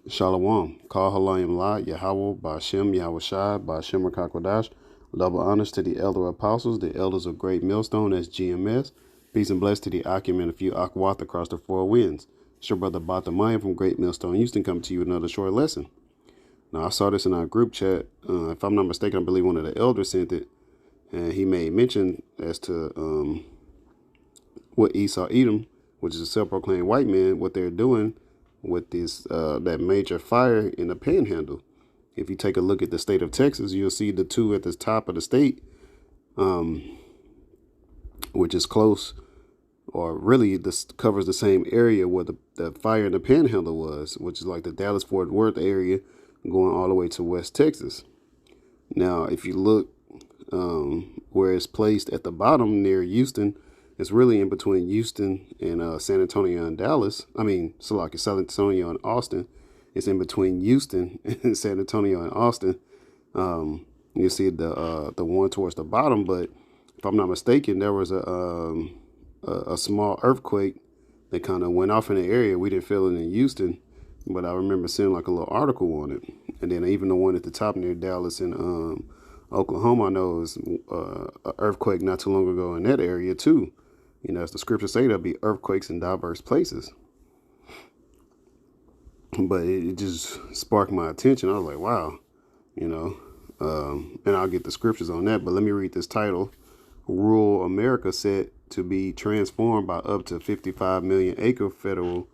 Shalom. Kal Halayim La, Yahweh, Ba'ashem, Yahweh Shai, Ba'ashem Rakakwadash. Double honors to the elder apostles, the elders of Great Millstone as GMS. Peace and bless to the Akim and a few Akwath across the four winds. It's your brother Batamayim from Great Millstone Houston coming to you with another short lesson. Now, I saw this in our group chat. If I'm not mistaken, I believe one of the elders sent it. And he made mention as to what Esau Edom, which is a self-proclaimed white man, what they're doing with this that major fire in the panhandle. If you take a look at the state of Texas, you'll see the two at the top of the state, which is close, or really this covers the same area where the fire in the panhandle was, which is like the Dallas-Fort Worth area going all the way to West Texas. Now, if you look where it's placed at the bottom near Houston, it's really in between Houston and San Antonio and Dallas. San Antonio and Austin. It's in between Houston and San Antonio and Austin. You see the one towards the bottom, but if I'm not mistaken, there was a small earthquake that kind of went off in the area. We didn't feel it in Houston, but I remember seeing like a little article on it. And then even the one at the top near Dallas and Oklahoma, I know it was an earthquake not too long ago in that area too. You know, as the scriptures say, there'll be earthquakes in diverse places. But it just sparked my attention. I was like, wow, you know, and I'll get the scriptures on that. But let me read this title. Rural America set to be transformed by up to 55 million acre federal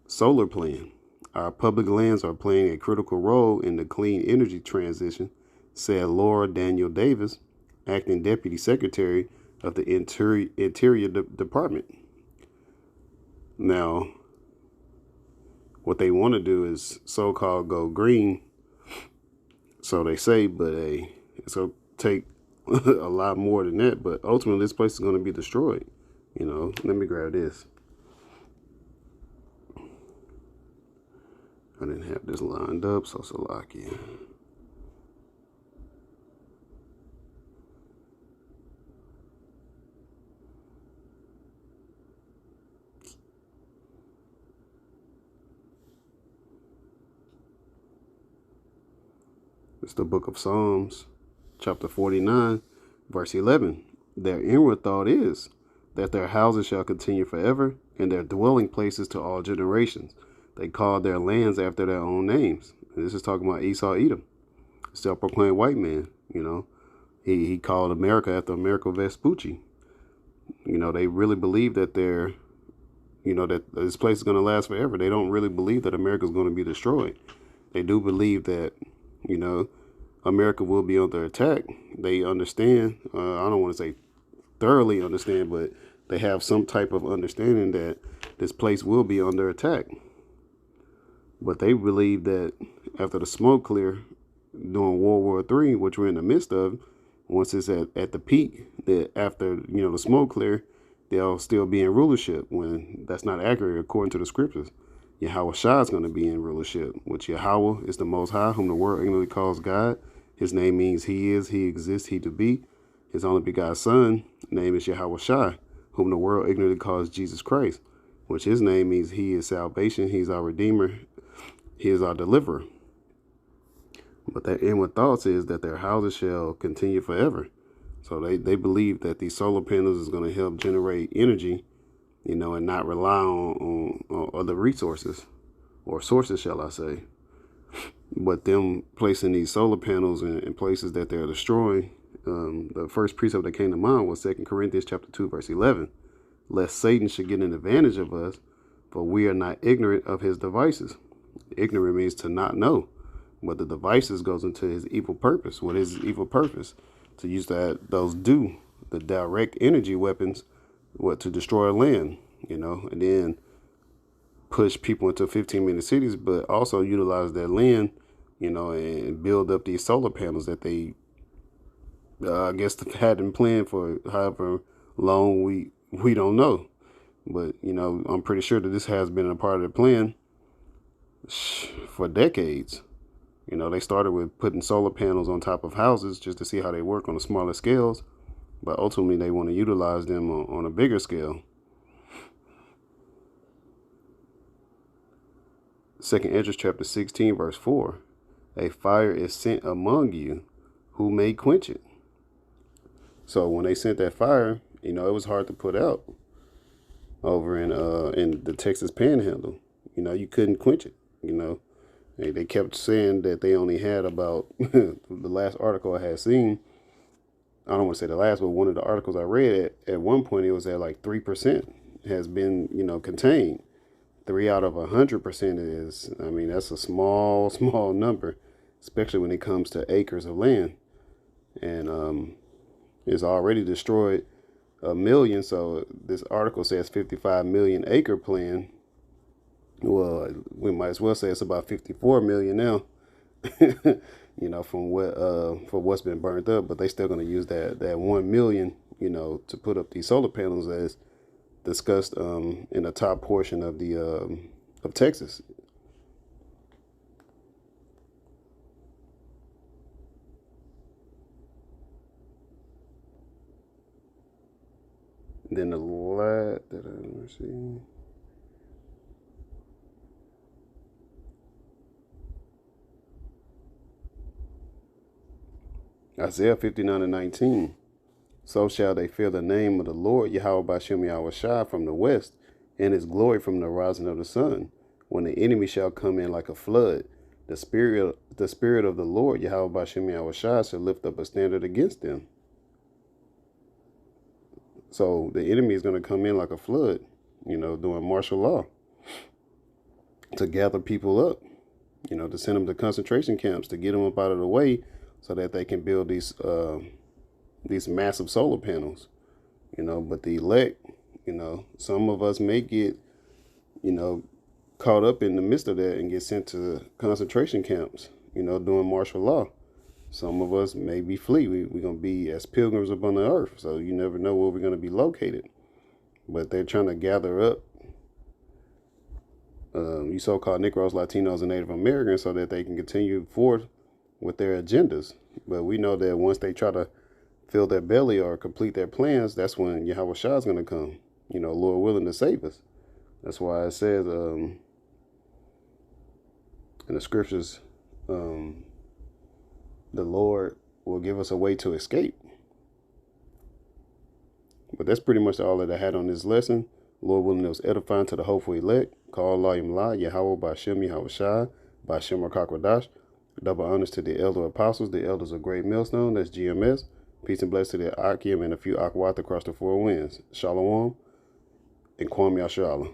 solar plan. Our public lands are playing a critical role in the clean energy transition, said Laura Daniel Davis, acting deputy secretary of the Interior Department. Now, what they want to do is so-called go green, so they say, but it's going to take a lot more than that. But ultimately, this place is going to be destroyed. You know, let me grab this. I didn't have this lined up, so Salakia. It's the book of Psalms, chapter 49, verse 11. Their inward thought is that their houses shall continue forever, and their dwelling places to all generations. They call their lands after their own names. And this is talking about Esau Edom, self-proclaimed white man. You know, he called America after Amerigo Vespucci. You know, they really believe that that this place is going to last forever. They don't really believe that America is going to be destroyed. They do believe that, you know, America will be under attack. They understand, I don't want to say thoroughly understand, but they have some type of understanding that this place will be under attack. But they believe that after the smoke clear during World War III, which we're in the midst of, once it's at the peak, that after, you know, the smoke clear, they'll still be in rulership, when that's not accurate according to the scriptures. Yahweh Shai is going to be in rulership, which Yahweh is the Most High, whom the world ignorantly calls God. His name means He is, He exists, He to be. His only begotten Son, name is Yahweh Shai, whom the world ignorantly calls Jesus Christ, which His name means He is salvation, He's our Redeemer, He is our deliverer. But their inward thoughts is that their houses shall continue forever. So they believe that these solar panels is going to help generate energy, you know, and not rely on other resources, or sources, shall I say. But them placing these solar panels in places that they're destroying, the first precept that came to mind was 2 Corinthians chapter 2, verse 11. Lest Satan should get an advantage of us, for we are not ignorant of his devices. Ignorant means to not know. But the devices goes into his evil purpose. What is his evil purpose? To use the direct energy weapons, to destroy land, you know, and then push people into 15-minute cities, but also utilize their land, you know, and build up these solar panels that they, I guess, had them planned for however long we don't know. But, you know, I'm pretty sure that this has been a part of the plan for decades. You know, they started with putting solar panels on top of houses just to see how they work on the smaller scales. But ultimately, they want to utilize them on a bigger scale. Second Ezra chapter 16, verse 4. A fire is sent among you, who may quench it. So when they sent that fire, it was hard to put out over in the Texas Panhandle. You couldn't quench it. They kept saying that they only had about the last article I had seen. I don't want to say the last, but one of the articles I read at one point it was at like 3% has been contained. 3 out of 100% is, that's a small small number, especially when it comes to acres of land, and it's already destroyed a million. So this article says 55 million acre plan. Well, we might as well say it's about 54 million now. From what for what's been burned up, but they still going to use that 1 million, to put up these solar panels as discussed in the top portion of the of Texas. Then the last that I see. Isaiah 59:19. So shall they fear the name of the Lord Yahweh Bashem Yahweh Shai from the west, and his glory from the rising of the sun. When the enemy shall come in like a flood, the spirit of the Lord Yahweh Bashem Yahweh Shai shall lift up a standard against them. So the enemy is going to come in like a flood, doing martial law to gather people up, to send them to concentration camps, to get them up out of the way so that they can build these massive solar panels, but the elect, some of us may get, caught up in the midst of that and get sent to concentration camps, doing martial law. Some of us maybe flee. We're going to be as pilgrims upon the earth. So you never know where we're going to be located. But they're trying to gather up you so-called Negroes, Latinos, and Native Americans so that they can continue forward with their agendas. But we know that once they try to fill their belly or complete their plans, that's when Yahweh Shah is going to come, Lord willing, to save us. That's why it says in the scriptures, the Lord will give us a way to escape. But that's pretty much all that I had on this lesson. Lord willing, it was edifying to the hopeful elect. Call Layim La, Yahweh Bashem Yahweh Shai, Bashem Rakakwadash. Double honors to the elder apostles, the elders of Great Millstone, that's GMS. Peace and blessings to the Akim and a few Akwat across the four winds. Shalom and Kwam Yashala.